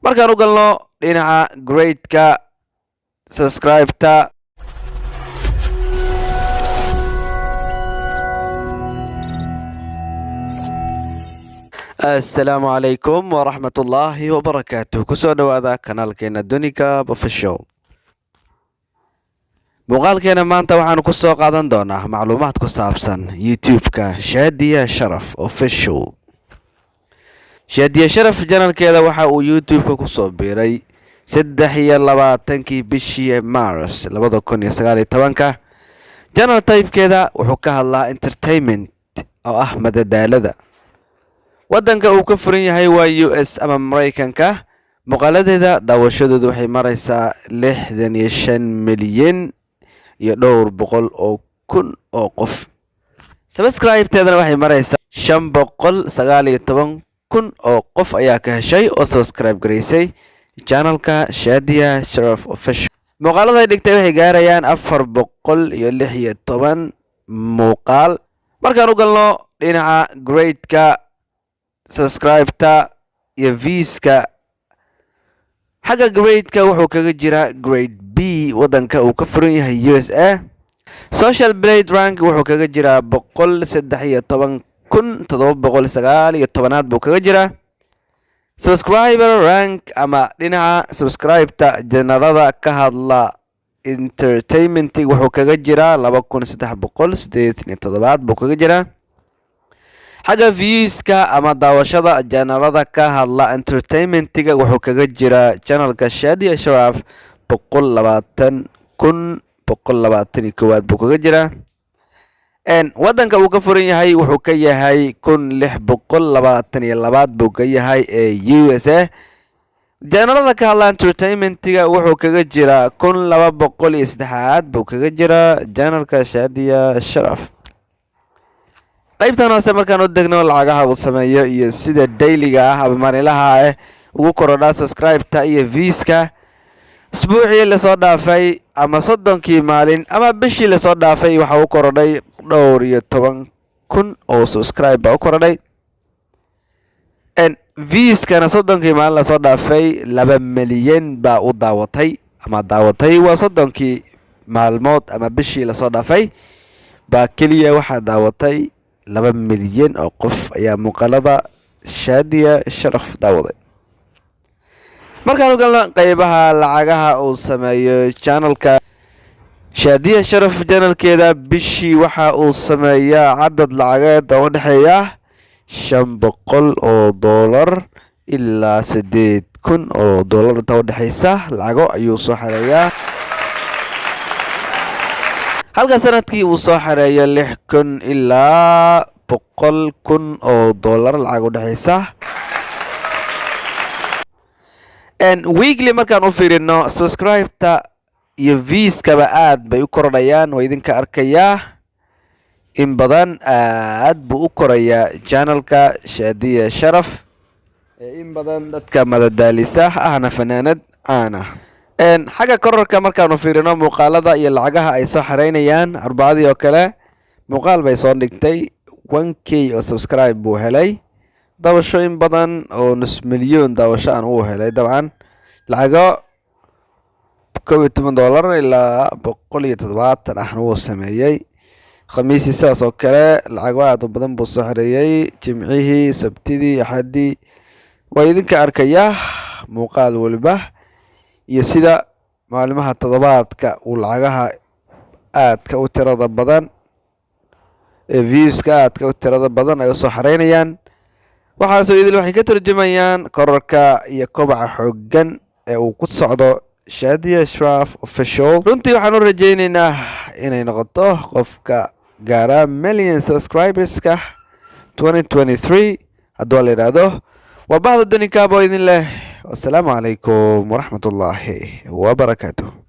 markaan u galno dhinaca grade-ka subscribe-ta assalaamu calaykum waraxmatullaahi wabarakaatuh. kusoo dhawaada kanaalkeena Dunika Official. muuqaalkeena maanta waxaanu ku soo qaadan doonaa macluumaad ku saabsan YouTube-ka Shaadiya Sharaf Official. Shaadiya Sharaf janalkeeda waxa uu YouTube-ka ku soo biiray 23 bishii Maars 2019. Channel type-keeda wuxuu ka hadlaa entertainment oo ah madadaalada. wadanka uu ka furan yahay waa US ama Mareykanka. muuqaaladeeda daawashadoodu waxay maraysaa 65 milyan iyo dhowr boqol oo kun oo qof. subscribe-teedana waxay maraysaa 519 kun oo qof ayaa ka heshay oo subscribe gareysay channelka Shaadiya Sharaf Official. muuqaalada ay dhigtay waxay gaarayaan 416 muuqaal. markaan u galno dhinaca grade-ka subscribe-ta iyo views-ka, xagga grade-ka wuxuu kaga jiraa grade B wadanka uu ka furan yahay USA. social blade rank wuxuu kaga jiraa 113,719 buu kaga jiraa. subscriber rank ama dhinaca subscribe-ta janalada ka hadla entertainment wuxuu kaga jiraa 2,387 buu kaga jiraa. xagga views-ka ama daawashada janalada ka hadla entertainment-ga wuxuu kaga jiraa channelka Shaadiya Sharaf 120,121 buu kaga jiraa. wadanka uu ka furan yahay wuxuu ka yahay 1,622 buu ka yahay ee USA. janalada ka hadla entertainment-ga wuxuu kaga jiraa 1,203 buu kaga jiraa channelka Shaadiya Sharaf. qaybtan hoose markaan u degno lacagaha uu sameeyo iyo sida daily-ga ah ama maalinlaha ah ugu korodhaa subscribe-ta iyo views-ka. isbuucii la soo dhaafay ama 30kii maalin ama bishii la soo dhaafay waxa uu korodhay dhowr iyo 10,000 oo subscribe u korodhay. views-kana 30kii maalin la soo dhaafay 2 milyan baa u daawatay ama daawatay. waa 30kii maalmood ama bishii la soo dhaafay baa kaliya waxa daawatay 2 milyan oo qof ayaa muuqaalada Shaadiya Sharaf daawaday. markaan u galno qaybaha lacagaha uu sameeyo channelka Shaadiya Sharaf janalkeeda bishii waxa uu sameeyaa cadad lacageed oo u dhexeeya $500 ilaa $8,000 inta u dhexeysa lacago ayuu soo xareeyaa. halka sanadkii uu soo xareeyo 6,000 ilaa $100,000 lacag u dhexeysa. weekly markaan u fiirino subscribe-ta iyo views-kaba aad bay u korodhayaan. waa idinka arkayaa in badan aad buu u korayaa channelka Shaadiya Sharaf. in badan dadka madadaalisa ahna fanaanad caana. xagga kororka markaan u fiirino muuqaalada iyo lacagaha ay soo xareynayaan arbacadii oo kale muuqaal bay soo dhigtay 1k oo subscribe buu helay. daawasho in badan oo nus milyan daawasho aan uu helay. dabcan lacago $11 ilaa $170 ahna wuu sameeyey. khamiisii sidaas oo kale lacago aad u badan buu soo xareeyay. jimcihii, sabtidii, axadii waa idinka arkayaa muuqaal waliba iyo sida maalimaha toddobaadka uu lacagaha aadka u tirada badan ee views-ka aadka u tirada badan ay u soo xareynayaan. waxaasoo idil waxay ka turjumayaan kororka iyo kobaca xooggan ee uu ku socdo Shaadiya Sharaf Official. runtii waxaan u rajaynaynaa inay noqoto qofka gaara million subscribers-ka 2023 hadduu la yidhaahdo. waa bahda Dunika oo idin leh. والسلام عليكم ورحمة الله وبركاته.